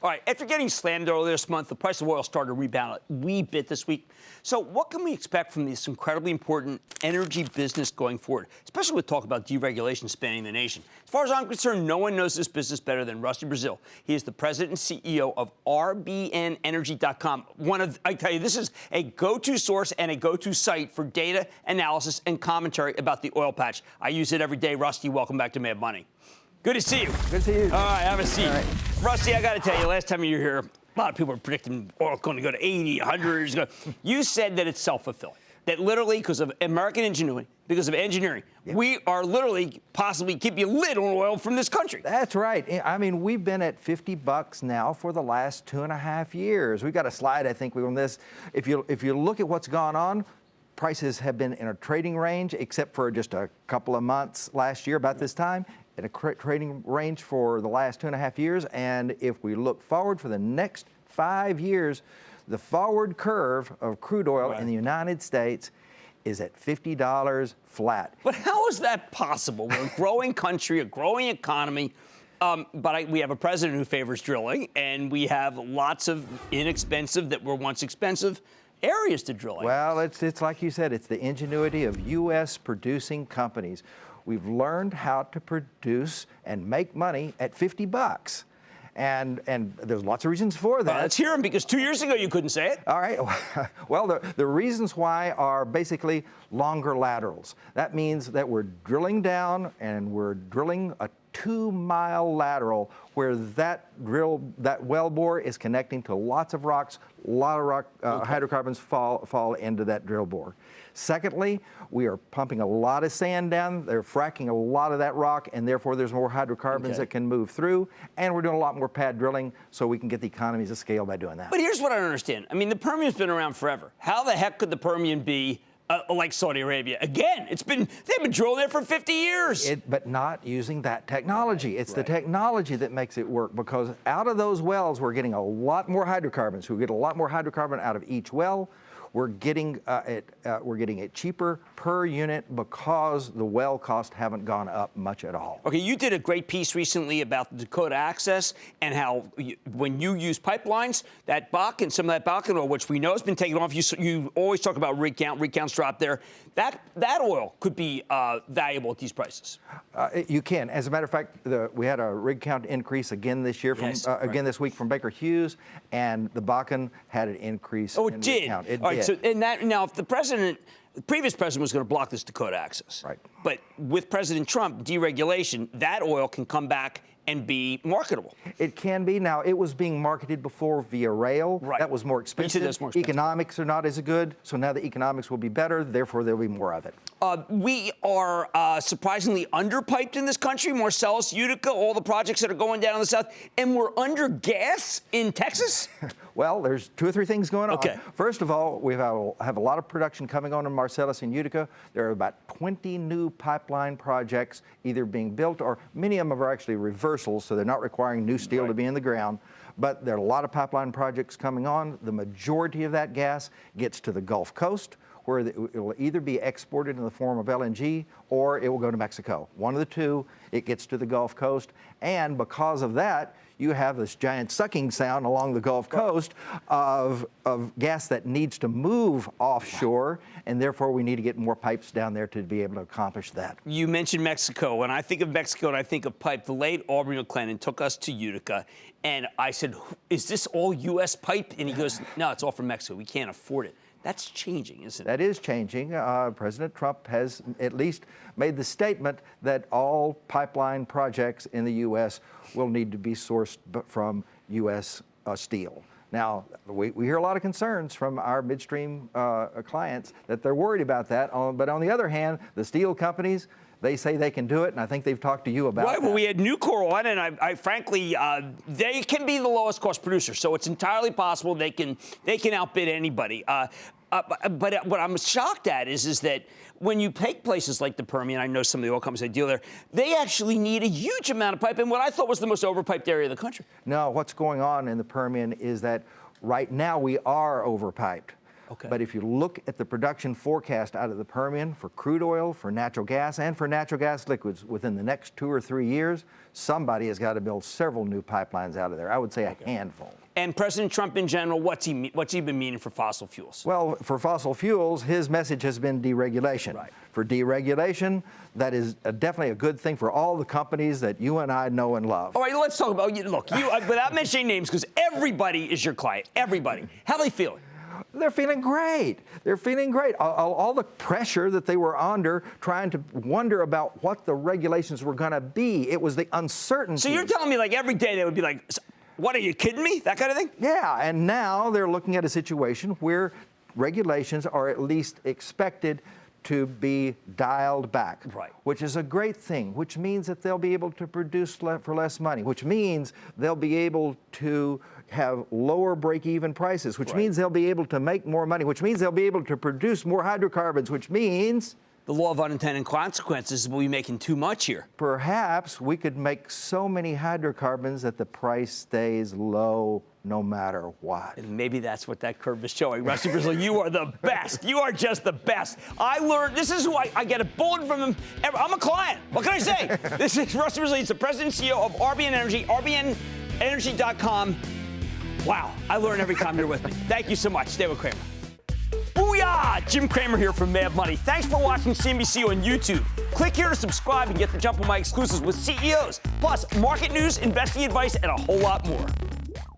All right, after getting slammed earlier this month, the price of oil started to rebound a wee bit this week. So what can we expect from this incredibly important energy business going forward, especially with talk about deregulation spanning the nation? As far as I'm concerned, no one knows this business better than Rusty Braziel. He is the president and CEO of RBNenergy.com. I tell you, this is a go-to source and a go-to site for data analysis and commentary about the oil patch. I use it every day. Rusty, welcome back to Mad Money. Good to see you. Good to see you. All right, have a seat. Right. Rusty, I got to tell you, last time you were here, a lot of people were predicting oil going to go to 80, 100. You said that it's self-fulfilling, that literally because of American ingenuity, because of engineering, we are literally possibly keeping a lid on oil from this country. That's right. I mean, we've been at $50 now for the last 2.5 years. We've got a slide, I think, on this. If you look at what's gone on, prices have been in a trading range, except for just a couple of months last year, about this time, in a trading range for the last 2.5 years. And if we look forward for the next 5 years, the forward curve of crude oil in the United States is at $50 flat. But how is that possible? We're a growing country, a growing economy. We have a president who favors drilling, and we have lots of inexpensive that were once expensive areas to drill in. Well, it's like you said, it's the ingenuity of U.S. producing companies. We've learned how to produce and make money at $50. And there's lots of reasons for that. Let's hear them, because 2 years ago you couldn't say it. All right. Well, the reasons why are basically longer laterals. That means that we're drilling down and we're drilling a 2-mile lateral where that wellbore is connecting to lots of rocks. A lot of rock hydrocarbons fall into that drill bore. Secondly, we are pumping a lot of sand down. They're fracking a lot of that rock, and therefore there's more hydrocarbons that can move through. And we're doing a lot more pad drilling, so we can get the economies of scale by doing that. But here's what I don't understand. I mean, the Permian's been around forever. How the heck could the Permian be like Saudi Arabia? Again, they've been drilling there for 50 years. But not using that technology. It's the technology that makes it work, because out of those wells, we're getting a lot more hydrocarbons. We get a lot more hydrocarbon out of each well. We're getting it cheaper per unit because the well costs haven't gone up much at all. Okay, you did a great piece recently about the Dakota Access and how when you use pipelines, that Bakken, some of that Bakken oil, which we know has been taken off, you always talk about rig counts drop there. That oil could be valuable at these prices. You can. As a matter of fact, we had a rig count increase again this year, again this week from Baker Hughes, and the Bakken had an increase in rig count. It did. So, now, if the previous president was going to block this Dakota Access, but with President Trump, deregulation, that oil can come back and be marketable. It can be. Now, it was being marketed before via rail. That was more expensive. Economics are not as good, so now the economics will be better, therefore there'll be more of it. We are surprisingly underpiped in this country. Marcellus, Utica, all the projects that are going down in the south, and we're under gas in Texas? Well, there's 2 or 3 things going on. Okay. First of all, we have a lot of production coming on in Marcellus and Utica. There are about 20 new pipeline projects either being built, or many of them are actually reversals, so they're not requiring new steel to be in the ground. But there are a lot of pipeline projects coming on. The majority of that gas gets to the Gulf Coast, where it will either be exported in the form of LNG or it will go to Mexico. One of the two, it gets to the Gulf Coast. And because of that, you have this giant sucking sound along the Gulf Coast of gas that needs to move offshore, and therefore we need to get more pipes down there to be able to accomplish that. You mentioned Mexico. When I think of Mexico and I think of pipe, the late Aubrey McClendon took us to Utica, and I said, is this all U.S. pipe? And he goes, no, it's all from Mexico. We can't afford it. That's changing, isn't it? That is changing. President Trump has at least made the statement that all pipeline projects in the U.S. will need to be sourced from U.S. Steel. Now, we hear a lot of concerns from our midstream clients that they're worried about that. But on the other hand, the steel companies, they say they can do it, and I think they've talked to you about that. Well, we had Nucor on, and I frankly, they can be the lowest cost producer, so it's entirely possible they can outbid anybody. But what I'm shocked at is that when you take places like the Permian, I know some of the oil companies that deal there, they actually need a huge amount of pipe in what I thought was the most overpiped area of the country. No, what's going on in the Permian is that right now we are overpiped. Okay. But if you look at the production forecast out of the Permian for crude oil, for natural gas, and for natural gas liquids within the next 2 or 3 years, somebody has got to build several new pipelines out of there. I would say a handful. And President Trump in general, what's he been meaning for fossil fuels? Well, for fossil fuels, his message has been deregulation. Right. For deregulation, that is definitely a good thing for all the companies that you and I know and love. All right, let's talk about, look, without mentioning names, because everybody is your client, everybody. How are they feeling? They're feeling great. They're feeling great. All the pressure that they were under, trying to wonder about what the regulations were going to be. It was the uncertainty. So you're telling me, like, every day they would be like, what, are you kidding me? That kind of thing? Yeah, and now they're looking at a situation where regulations are at least expected to be dialed back, right, which is a great thing, which means that they'll be able to produce for less money, which means they'll be able to have lower break-even prices, which means they'll be able to make more money, which means they'll be able to produce more hydrocarbons, which means the law of unintended consequences will be making too much here. Perhaps we could make so many hydrocarbons that the price stays low no matter what. And maybe that's what that curve is showing. Rusty Braziel, you are the best. You are just the best. I learned, this is who I get a bulletin from him. I'm a client. What can I say? This is Rusty Braziel. He's the president and CEO of RBN Energy, rbnenergy.com. Wow, I learn every time you're with me. Thank you so much. Stay with Cramer. Booyah! Jim Cramer here from Mad Money. Thanks for watching CNBC on YouTube. Click here to subscribe and get the jump on my exclusives with CEOs, plus market news, investing advice, and a whole lot more.